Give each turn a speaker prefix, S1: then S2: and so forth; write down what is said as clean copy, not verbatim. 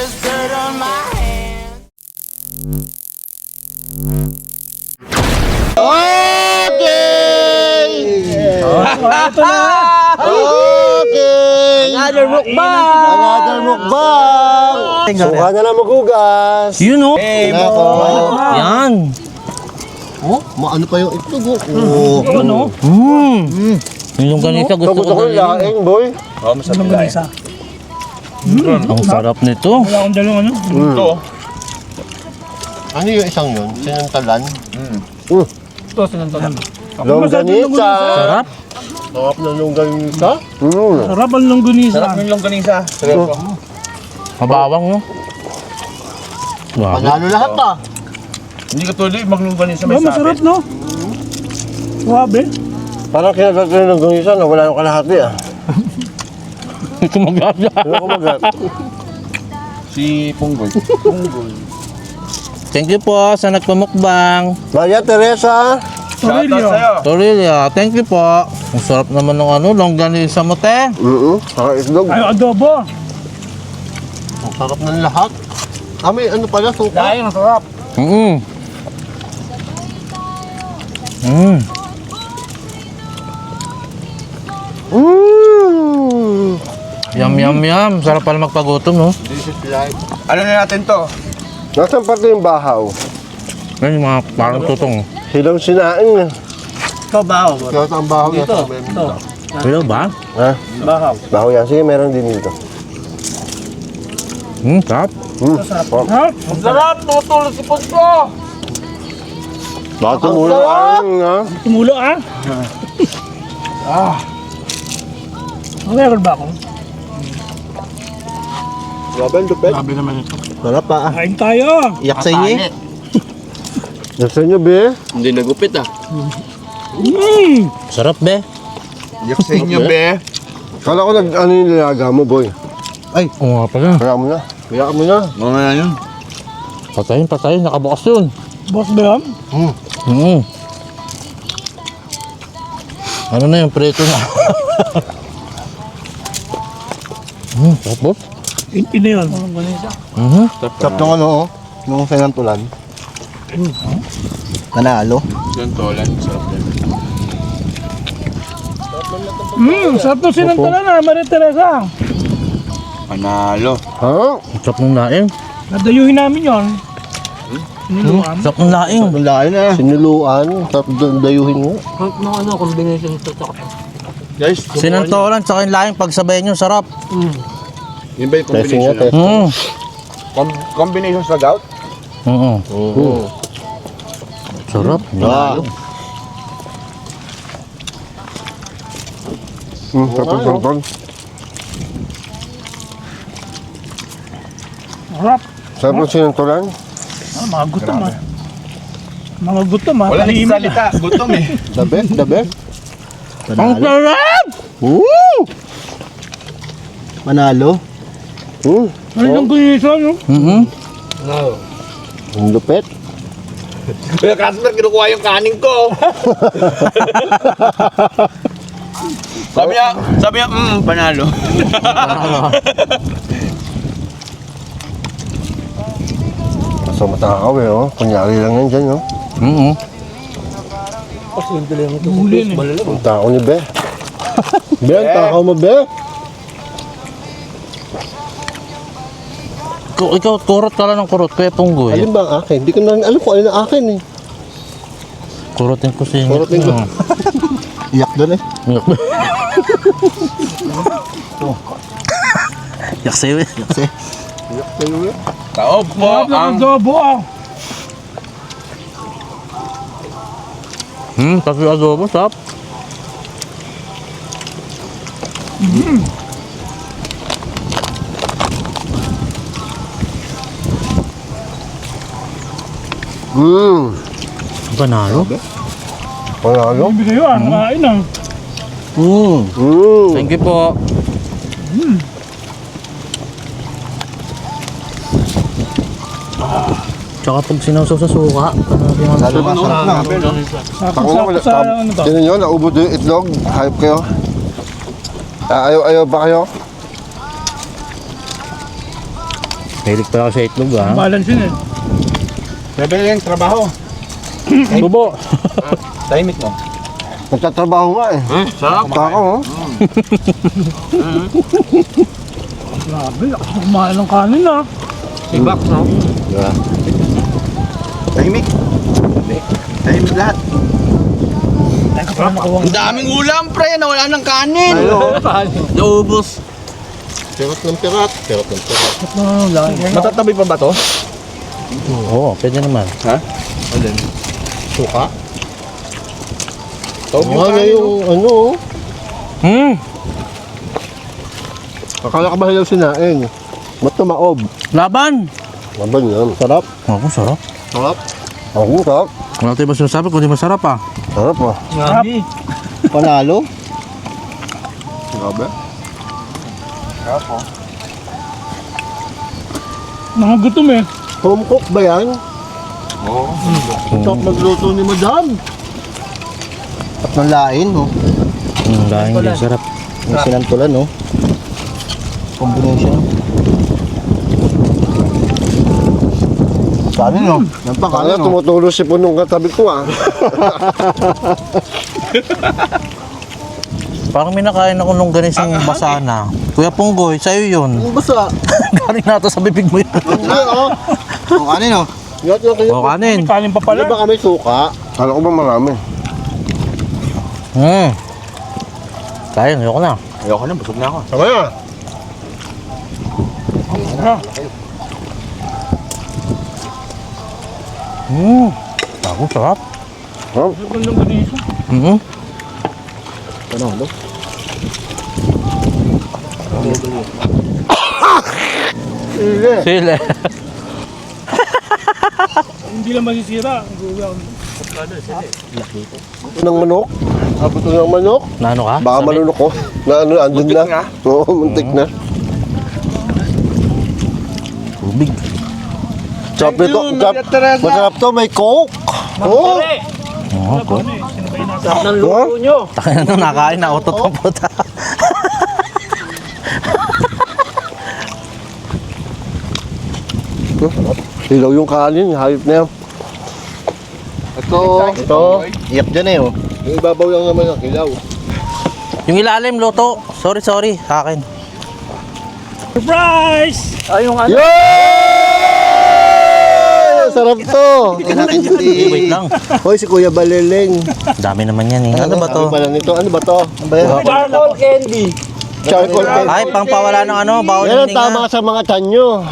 S1: there's dirt on my hands. Okay!
S2: Ito na.
S3: Okay!
S2: Another mukbang.
S3: Another mukbang! Suka na lang magugas.
S2: Yun o.
S3: Nako.
S2: Yan.
S3: Oh, maano pa yung itlog oh.
S2: Ano? Yung ganito gusto
S3: Gusto
S2: ko
S3: ko yung
S2: dalhin.
S3: laing, boy.
S4: Oo, masarap na
S2: Isa. Ang sarap nito.
S5: Wala akong dalawang ano.
S4: Ito.
S3: Ano yung isang yun? Sinantalan?
S5: Ito, sinantalan.
S3: Longganisa.
S2: Sarap.
S3: Sarap na longganisa.
S5: Sarap ang longganisa.
S4: Sarap ng longganisa. Seryoso.
S2: Mabawang no? Wow.
S3: Panalo lahat pa.
S4: Hindi ka tuloy maglongganisa
S5: Oh,
S4: may
S5: masarap,
S4: sabit.
S5: no? Suwabe.
S3: Parang kinagat ko yung longganisa na wala nang kalahati ah.
S2: Kumagaya.
S3: Ano kumagat?
S4: Si Punggoy.
S2: Thank you po sa nagpamukbang.
S3: Maria Teresa.
S4: Shoutout
S5: Toribio.
S4: sa'yo.
S2: Torilla, thank you po. Ang sarap naman ng ano, longganisa mo te.
S3: Saka itlog.
S5: Ay, adobo.
S3: Ang sarap ng lahat. Ah, may ano pala, suka.
S5: Dahil, ang sarap.
S2: Yum, yum, yum. Sarap pala magpagutom, no?
S3: This is life.
S4: Ano na natin to?
S3: Nasaan pati yung bahaw?
S2: Yan yung mga parang tutong.
S3: Silang sinaing.
S5: Ito, bahaw.
S3: Kaya ang bahaw nasa amin.
S2: Hello ba?
S3: Ha?
S5: Bahaw.
S3: Bahaw yan. Sige, meron din dito.
S2: Sarap.
S5: Ha?
S4: Ang sarap! Tutulog si Punggo!
S3: Baka tumulo ang ha?
S5: Tumulo, ah? Meron ba ako?
S3: Grabe, lupet.
S5: Sabi naman ito.
S3: Sarap pa.
S5: Kain tayo.
S2: Iyak sa inyo.
S3: Nasa inyo, be?
S4: Hindi nagupit ah.
S2: Sarap, be.
S4: Yak sa inyo, be.
S3: Kala ko ano yung nilaga mo, boy.
S2: Oo nga pala.
S3: Kaya mo na. Kaya mo na.
S4: Mga na yun.
S2: Patayin. Nakabukas yun.
S5: Boss ba yan?
S2: Ano na yung preto na? Tapos?
S5: Ino yun.
S3: Chop nung ano, oh. Nung sinantulan. Nanalo.
S4: Yan tolan. Sarap din.
S5: Sarap to sinantalan na, Maria Teresa.
S4: Panalo.
S3: Ha?
S2: Sarap ng laing.
S5: Nadayuhin namin yun. Niluan.
S2: Sarap ng laing.
S3: Ang lain na. Sinuluan. Sarap dayuhin mo.
S4: Guys,
S2: Sinantolan tsaka yung laing pagsabay nyo, sarap.
S4: yun ba yung
S3: Testing
S4: combination?
S3: nga, testing.
S4: Combination sa gout?
S2: Sarap.
S3: Ah. Sarap.
S5: Sarap.
S3: Sarap ng sinantulan.
S5: Mga gutom, ah. Mga gutom, ah.
S4: Wala
S5: Palihim.
S4: nagsasalita. Gutom eh.
S3: The best, the best.
S2: Ang sarap!
S3: Woo! Manalo.
S5: Ano yung gunisa, no?
S3: Ang lupet.
S4: Kuya Casper, kinukuha yung kanin ko. sabi niya, panalo.
S3: So matakaw eh, oh. Kunyari lang yan dyan, oh.
S5: Huli na.
S3: Ang tao ni Be. Be, ang takaw mo, Be.
S2: Ikaw, kurot ka lang ng kurot, Kuya Punggoy.
S3: Alin ba ang akin? Hindi ko na alam kung alin ang akin eh.
S2: Kurotin ko sa inyo.
S3: Kurotin ko. Iyak doon eh.
S2: Yak sa'yo eh.
S4: Tao po
S5: Sarap ng
S4: ang...
S5: adobo, ah.
S2: Tapos yung adobo, sarap. Panalo?
S3: Panalo?
S5: Bigay yun, ah. Kain, ah.
S2: Thank you po. Tsaka pag sinawsaw sa suka,
S3: Lalo ba sarap na?
S5: Sakto sa ano to.
S3: Tinan nyo, naubod yung itlog. Hype kayo. Ayaw ba kayo?
S2: Hilig pa ako sa itlog ha.
S5: Balance yun eh.
S4: Bebe yung trabaho.
S2: Bubo.
S4: Tahimik mo.
S3: Nagtatrabaho nga eh.
S4: Sarap.
S3: Kako, oh.
S5: Grabe, lakas na kumain ng kanin ah.
S4: Ibak, no?
S3: Diba?
S4: Tahimik. Tahimik lahat.
S5: Teka pa nakuha.
S4: Ang daming ulam, pre. Nawala ng kanin.
S3: Ayo.
S2: Naubos.
S3: Pirot ng pirat. Pirot ng pirat.
S4: Matatabi pa ba to?
S2: Oo, pwede naman.
S4: Alin? Suka? Tawag yung
S3: Ano
S4: kanin,
S3: yung ano, oh. Akala ka ba hilaw sinaing? Ba't tumaob?
S2: Laban!
S3: Laban yan. Sarap.
S2: Ako, sarap.
S3: Sarap. Ako, sarap.
S2: Wala tayo ba sinasabi kung di masarap ah?
S3: Sarap ah.
S5: Grabe.
S3: Panalo? Grabe.
S5: Nangagutom eh.
S3: Home cook ba yan? Oo. Sarap magluto ni Madam. At ng lain, no?
S2: Dahil hindi sarap.
S3: Yung sinantulan, no? Combination. Kanin, no? Yan pa, kanin, no? Tumutulo si punong katabi ko, ah.
S2: Parang may nakain ako nung ganisang basa na. Kuya Punggoy, sa'yo yun.
S3: Ang basa.
S2: Galing na ito sa bibig mo yun.
S3: Hindi, oh. Ang kanin, no? Yot lang kayo.
S2: O kanin.
S5: Kanin pa
S3: Ano
S5: pala.
S3: ba kami suka? Kala ko ba marami?
S2: Kaya, ayoko na.
S4: Ayoko na, busog na ako.
S3: Sama na.
S2: Ako, sarap.
S3: Oh,
S5: Ang ng ganito.
S3: ano, ano? Sige.
S2: Sile.
S5: Hindi lang masisira. Ang guwi ako.
S3: Buto ng manok. Buto ng manok.
S2: Na ano ka?
S3: Baka
S2: Sabi?
S3: malunok ko. Na ano, andun
S4: Muntik
S3: na.
S4: na.
S3: Oo, muntik na.
S2: Tubig.
S3: Chop ito. Chop. Masarap to, may coke. Oo.
S2: Oo, ko.
S3: Sarap ng luto nyo.
S2: Takin na nakain na utot ang puta.
S3: Hilaw yung kanin, hayop na yan. Ito. Iyak dyan eh, oh. Yung ibabaw lang naman ang hilaw.
S2: Yung ilalim, luto. Sorry, sa akin.
S5: Surprise! Ay, yung ano.
S3: Yay! Sarap to.
S2: Wait lang.
S3: Hoy, si Kuya Baleleng.
S2: Dami naman yan eh. Ano ba to?
S3: Ano ba lang ito? Ano ba to? Ano ba yan?
S5: Charcoal candy.
S3: Charcoal cake.
S2: Ay, pangpawala ng ano, bawal
S3: Yan ang
S2: hininga.
S3: tama sa mga tanyo.